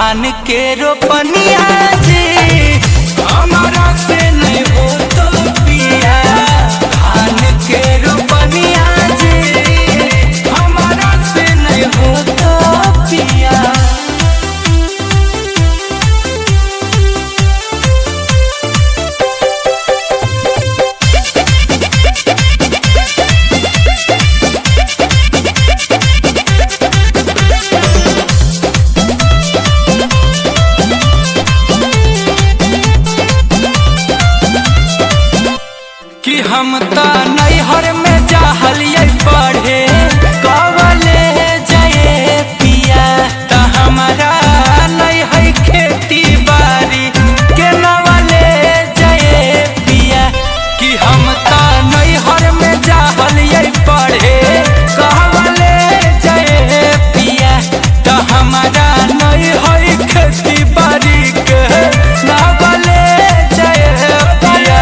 धान के रोपनिया जी हमारा से नहीं हो तो पिया। धान के रोपनिया जी हमारा से नहीं हो तो पिया। कि हम ता नैहर में जाहलिए पढ़े कवले जाए पिया। ता हमारा नहीं है खेती बाड़ी के नवले जाए पिया। कि हम ता नैहर में जाहलिए पढ़े कवले जाए पिया। ता हमारा नहीं है खेती बाड़ी के नवले जाए पिया।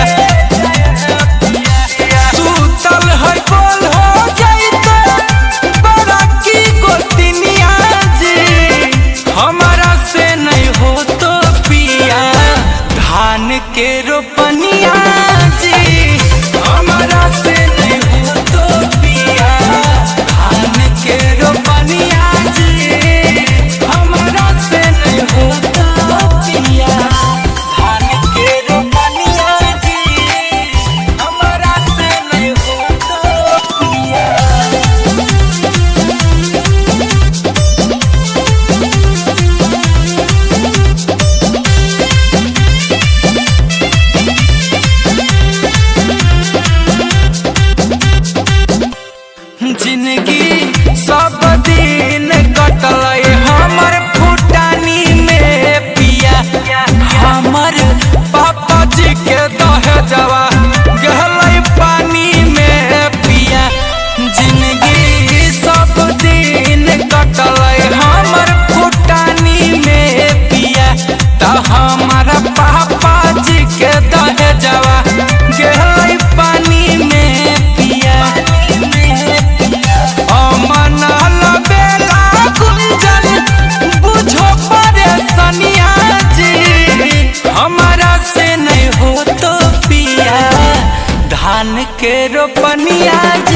धान के रोपनिया जी हमारा से नहीं हो तो पिया। धान के रोपनिया जी हमारा से नहीं हो तो पिया। धान के रोपनिया जी हमारा से नहीं हो तो पिया। जिंदगी सब दिन कटल हमर फुटानी में पिया। हमर पापा जी के दहेजवा गहल पानी में पिया। जिंदगी सब दिन कटल हमर फुटानी में पिया। तो हमारा पापा जी के दहेजवा गहल पानी में पिया। बुझो परेशानिया जी हमारा से नहीं हो तो पिया। धान के रोपनिया जी